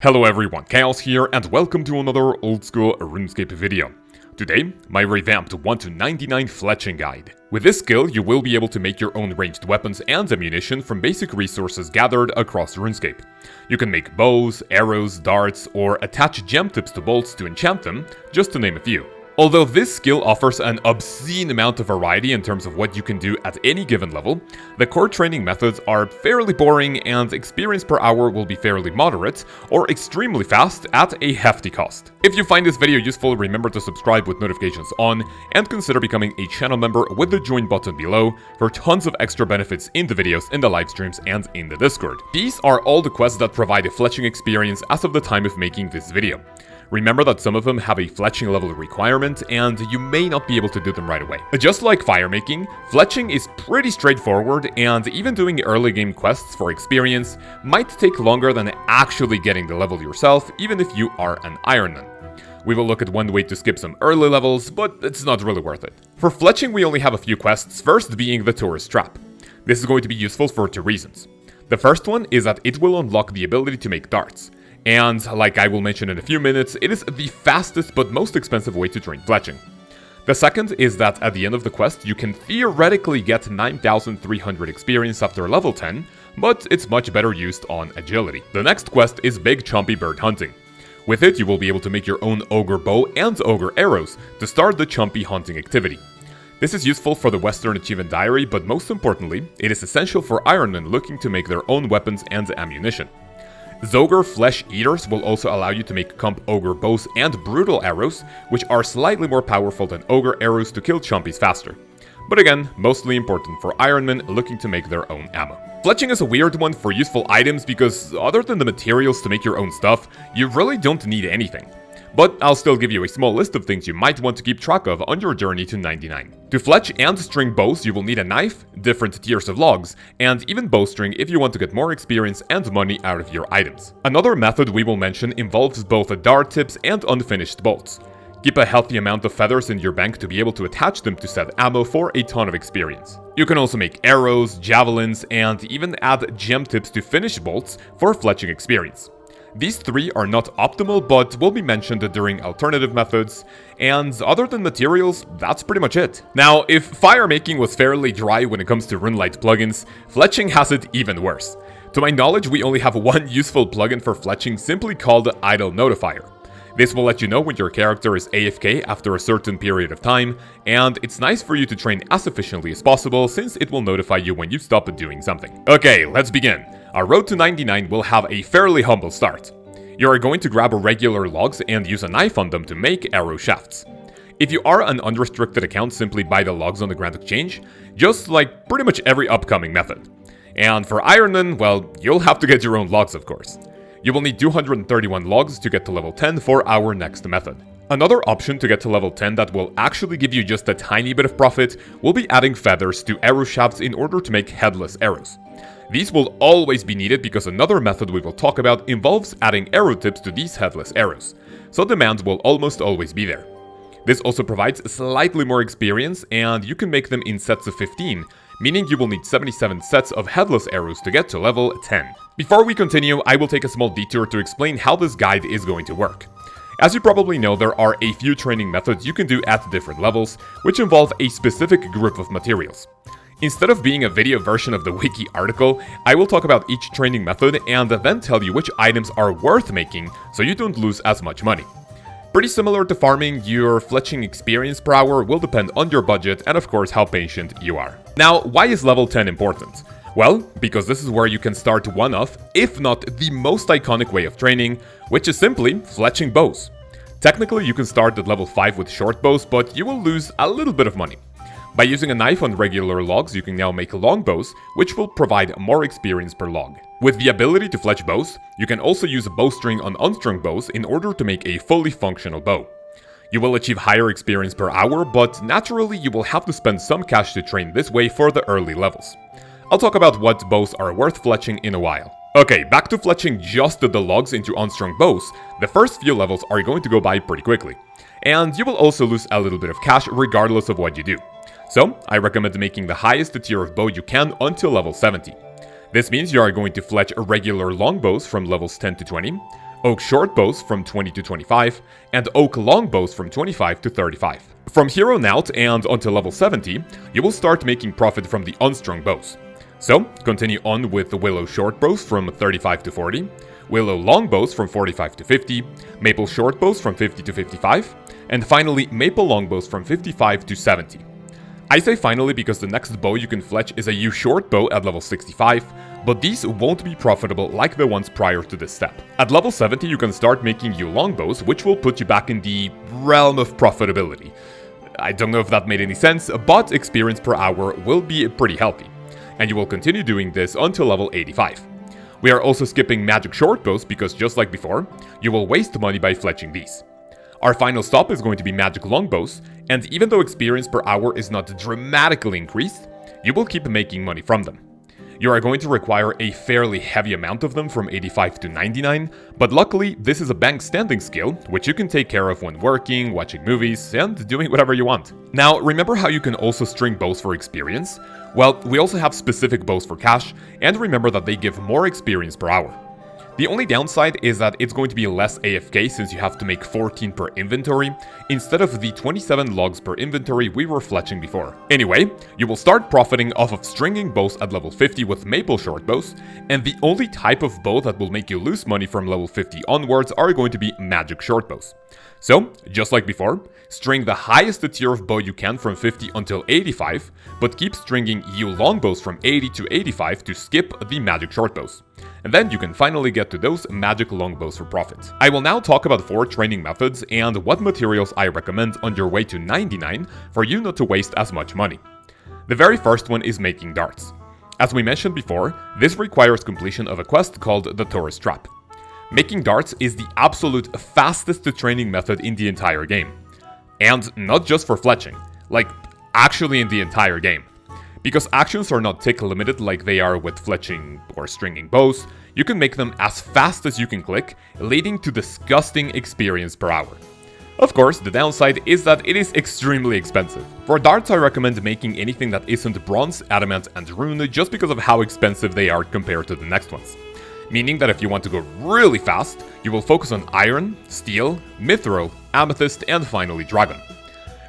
Hello everyone, Chaos here, and welcome to another old school RuneScape video. Today, my revamped 1-99 fletching guide. With this skill, you will be able to make your own ranged weapons and ammunition from basic resources gathered across RuneScape. You can make bows, arrows, darts, or attach gem tips to bolts to enchant them, just to name a few. Although this skill offers an obscene amount of variety in terms of what you can do at any given level, the core training methods are fairly boring and experience per hour will be fairly moderate or extremely fast at a hefty cost. If you find this video useful, remember to subscribe with notifications on and consider becoming a channel member with the join button below for tons of extra benefits in the videos, in the live streams, and in the Discord. These are all the quests that provide a fletching experience as of the time of making this video. Remember that some of them have a fletching level requirement, and you may not be able to do them right away. Just like firemaking, fletching is pretty straightforward, and even doing early game quests for experience might take longer than actually getting the level yourself, even if you are an Ironman. We will look at one way to skip some early levels, but it's not really worth it. For fletching, we only have a few quests, first being the Tourist Trap. This is going to be useful for two reasons. The first one is that it will unlock the ability to make darts. And, like I will mention in a few minutes, it is the fastest but most expensive way to train fletching. The second is that at the end of the quest, you can theoretically get 9,300 experience after level 10, but it's much better used on agility. The next quest is Big Chompy Bird Hunting. With it, you will be able to make your own Ogre Bow and Ogre Arrows to start the Chompy hunting activity. This is useful for the Western Achievement Diary, but most importantly, it is essential for Ironmen looking to make their own weapons and ammunition. Zogre Flesh Eaters will also allow you to make Comp Ogre Bows and Brutal Arrows, which are slightly more powerful than Ogre Arrows to kill Chompies faster. But again, mostly important for Ironmen looking to make their own ammo. Fletching is a weird one for useful items because other than the materials to make your own stuff, you really don't need anything. But I'll still give you a small list of things you might want to keep track of on your journey to 99. To fletch and string bows, you will need a knife, different tiers of logs, and even bowstring if you want to get more experience and money out of your items. Another method we will mention involves both dart tips and unfinished bolts. Keep a healthy amount of feathers in your bank to be able to attach them to said ammo for a ton of experience. You can also make arrows, javelins, and even add gem tips to finished bolts for fletching experience. These three are not optimal, but will be mentioned during alternative methods, and other than materials, that's pretty much it. Now, if firemaking was fairly dry when it comes to RuneLite plugins, fletching has it even worse. To my knowledge, we only have one useful plugin for fletching simply called Idle Notifier. This will let you know when your character is AFK after a certain period of time, and it's nice for you to train as efficiently as possible since it will notify you when you stop doing something. Okay, let's begin. Our road to 99 will have a fairly humble start. You are going to grab regular logs and use a knife on them to make arrow shafts. If you are an unrestricted account, simply buy the logs on the Grand Exchange, just like pretty much every upcoming method. And for Ironmen, well, you'll have to get your own logs of course. You will need 231 logs to get to level 10 for our next method. Another option to get to level 10 that will actually give you just a tiny bit of profit will be adding feathers to arrow shafts in order to make headless arrows. These will always be needed because another method we will talk about involves adding arrow tips to these headless arrows, so demand will almost always be there. This also provides slightly more experience, and you can make them in sets of 15, meaning you will need 77 sets of headless arrows to get to level 10. Before we continue, I will take a small detour to explain how this guide is going to work. As you probably know, there are a few training methods you can do at different levels, which involve a specific group of materials. Instead of being a video version of the wiki article, I will talk about each training method and then tell you which items are worth making so you don't lose as much money. Pretty similar to farming, your fletching experience per hour will depend on your budget and of course how patient you are. Now, why is level 10 important? Well, because this is where you can start one of, if not the most iconic way of training, which is simply fletching bows. Technically, you can start at level 5 with short bows, but you will lose a little bit of money. By using a knife on regular logs, you can now make long bows, which will provide more experience per log. With the ability to fletch bows, you can also use a bowstring on unstrung bows in order to make a fully functional bow. You will achieve higher experience per hour, but naturally you will have to spend some cash to train this way for the early levels. I'll talk about what bows are worth fletching in a while. Okay, back to fletching just the logs into unstrung bows. The first few levels are going to go by pretty quickly, and you will also lose a little bit of cash regardless of what you do. So, I recommend making the highest tier of bow you can until level 70. This means you are going to fletch regular longbows from levels 10 to 20, oak short bows from 20 to 25, and oak long bows from 25 to 35. From here on out and until level 70, you will start making profit from the unstrung bows. So, continue on with the willow short bows from 35 to 40, willow long bows from 45 to 50, maple short bows from 50 to 55, and finally maple long bows from 55 to 70. I say finally because the next bow you can fletch is a yew short bow at level 65, but these won't be profitable like the ones prior to this step. At level 70 you can start making yew long bows, which will put you back in the realm of profitability. I don't know if that made any sense, but experience per hour will be pretty healthy, and you will continue doing this until level 85. We are also skipping magic short bows because just like before, you will waste money by fletching these. Our final stop is going to be magic longbows, and even though experience per hour is not dramatically increased, you will keep making money from them. You are going to require a fairly heavy amount of them from 85 to 99, but luckily this is a bank standing skill, which you can take care of when working, watching movies, and doing whatever you want. Now, remember how you can also string bows for experience? Well, we also have specific bows for cash, and remember that they give more experience per hour. The only downside is that it's going to be less AFK since you have to make 14 per inventory, instead of the 27 logs per inventory we were fletching before. Anyway, you will start profiting off of stringing bows at level 50 with maple short bows, and the only type of bow that will make you lose money from level 50 onwards are going to be magic short bows. So, just like before, string the highest tier of bow you can from 50 until 85, but keep stringing yew longbows from 80 to 85 to skip the magic short bows. And then you can finally get to those magic longbows for profit. I will now talk about 4 training methods and what materials I recommend on your way to 99 for you not to waste as much money. The very first one is making darts. As we mentioned before, this requires completion of a quest called the Tourist Trap. Making darts is the absolute fastest training method in the entire game. And not just for fletching, like actually in the entire game. Because actions are not tick limited like they are with fletching or stringing bows, you can make them as fast as you can click, leading to disgusting experience per hour. Of course, the downside is that it is extremely expensive. For darts I recommend making anything that isn't bronze, adamant and rune just because of how expensive they are compared to the next ones. Meaning that if you want to go really fast, you will focus on iron, steel, mithril, amethyst and finally dragon.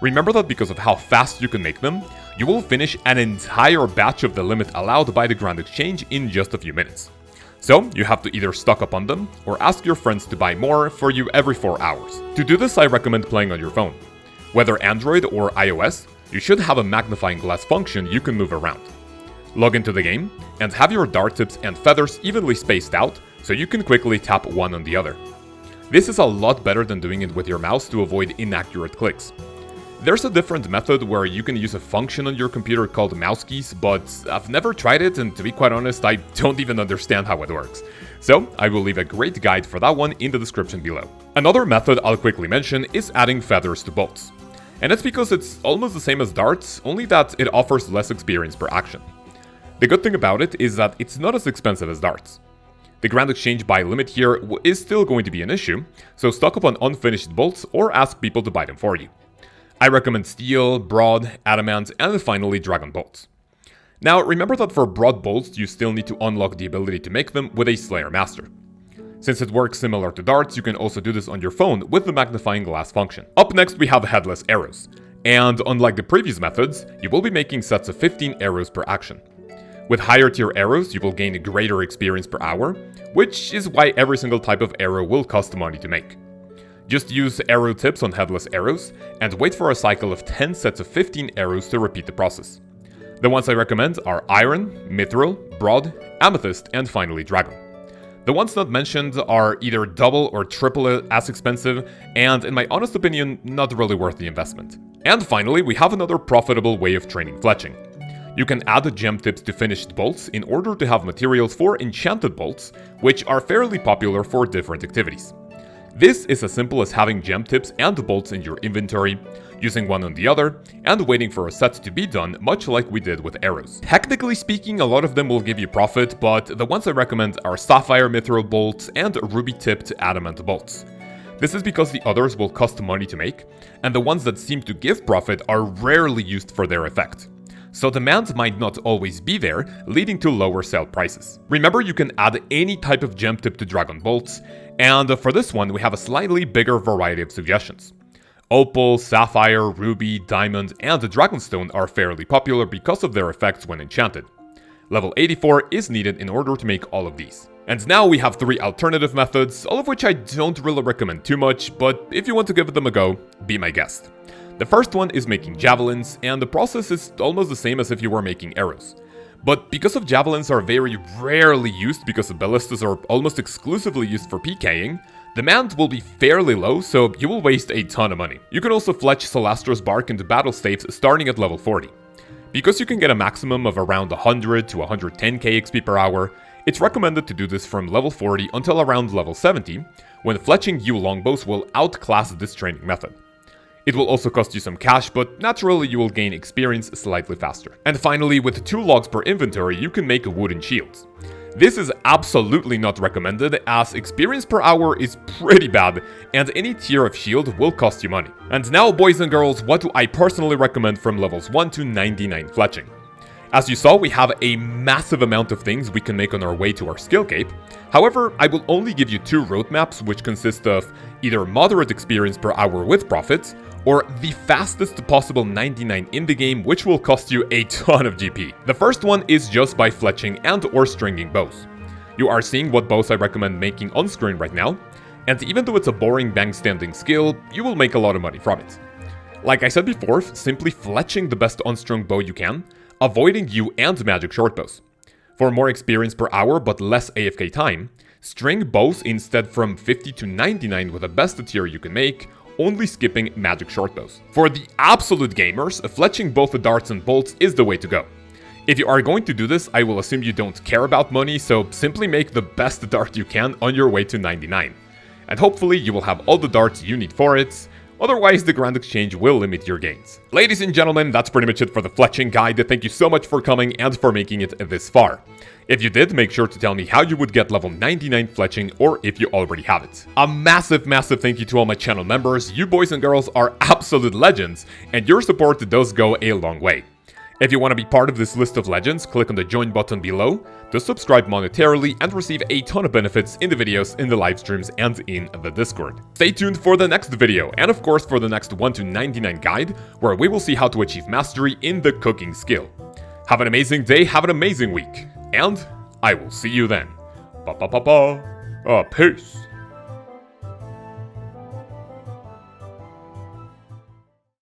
Remember that because of how fast you can make them, you will finish an entire batch of the limit allowed by the Grand Exchange in just a few minutes. So, you have to either stock up on them, or ask your friends to buy more for you every 4 hours. To do this, I recommend playing on your phone. Whether Android or iOS, you should have a magnifying glass function you can move around. Log into the game, and have your dart tips and feathers evenly spaced out, so you can quickly tap one on the other. This is a lot better than doing it with your mouse to avoid inaccurate clicks. There's a different method where you can use a function on your computer called mouse keys, but I've never tried it and to be quite honest, I don't even understand how it works. So, I will leave a great guide for that one in the description below. Another method I'll quickly mention is adding feathers to bolts. And it's because it's almost the same as darts, only that it offers less experience per action. The good thing about it is that it's not as expensive as darts. The Grand Exchange buy limit here is still going to be an issue, so stock up on unfinished bolts or ask people to buy them for you. I recommend steel, broad, adamant, and finally dragon bolts. Now remember that for broad bolts you still need to unlock the ability to make them with a Slayer Master. Since it works similar to darts, you can also do this on your phone with the magnifying glass function. Up next we have headless arrows, and unlike the previous methods, you will be making sets of 15 arrows per action. With higher tier arrows, you will gain greater experience per hour, which is why every single type of arrow will cost money to make. Just use arrow tips on headless arrows, and wait for a cycle of 10 sets of 15 arrows to repeat the process. The ones I recommend are iron, mithril, broad, amethyst, and finally dragon. The ones not mentioned are either double or triple as expensive, and in my honest opinion, not really worth the investment. And finally, we have another profitable way of training fletching. You can add gem tips to finished bolts in order to have materials for enchanted bolts, which are fairly popular for different activities. This is as simple as having gem tips and bolts in your inventory, using one on the other, and waiting for a set to be done, much like we did with arrows. Technically speaking, a lot of them will give you profit, but the ones I recommend are sapphire mithril bolts and ruby tipped adamant bolts. This is because the others will cost money to make, and the ones that seem to give profit are rarely used for their effect. So demand might not always be there, leading to lower sale prices. Remember, you can add any type of gem tip to dragon bolts, And for this one, we have a slightly bigger variety of suggestions. Opal, Sapphire, Ruby, Diamond, and the Dragonstone are fairly popular because of their effects when enchanted. Level 84 is needed in order to make all of these. And now we have 3 alternative methods, all of which I don't really recommend too much, but if you want to give them a go, be my guest. The first one is making javelins, and the process is almost the same as if you were making arrows. But because of javelins are very rarely used because the ballistas are almost exclusively used for PKing, demand will be fairly low, so you will waste a ton of money. You can also fletch Celastra's bark into battle staves starting at level 40. Because you can get a maximum of around 100 to 110k XP per hour, it's recommended to do this from level 40 until around level 70, when fletching yew longbows will outclass this training method. It will also cost you some cash, but naturally you will gain experience slightly faster. And finally, with 2 logs per inventory, you can make wooden shields. This is absolutely not recommended, as experience per hour is pretty bad, and any tier of shield will cost you money. And now, boys and girls, what do I personally recommend from levels 1 to 99 fletching? As you saw, we have a massive amount of things we can make on our way to our skill cape. However, I will only give you 2 roadmaps, which consist of either moderate experience per hour with profits, or the fastest possible 99 in the game, which will cost you a ton of GP. The first one is just by fletching and or stringing bows. You are seeing what bows I recommend making on screen right now, and even though it's a boring bang standing skill, you will make a lot of money from it. Like I said before, simply fletching the best unstrung bow you can, avoiding yew and magic shortbows. For more experience per hour but less AFK time, string bows instead from 50 to 99 with the best tier you can make, only skipping magic shortbows. For the absolute gamers, fletching both the darts and bolts is the way to go. If you are going to do this, I will assume you don't care about money, so simply make the best dart you can on your way to 99. And hopefully you will have all the darts you need for it, otherwise the Grand Exchange will limit your gains. Ladies and gentlemen, that's pretty much it for the fletching guide. Thank you so much for coming and for making it this far. If you did, make sure to tell me how you would get level 99 fletching, or if you already have it. A massive thank you to all my channel members. You boys and girls are absolute legends, and your support does go a long way. If you want to be part of this list of legends, click on the join button below to subscribe monetarily and receive a ton of benefits in the videos, in the live streams, and in the Discord. Stay tuned for the next video, and of course for the next 1 to 99 guide, where we will see how to achieve mastery in the cooking skill. Have an amazing day, have an amazing week, and I will see you then. Peace.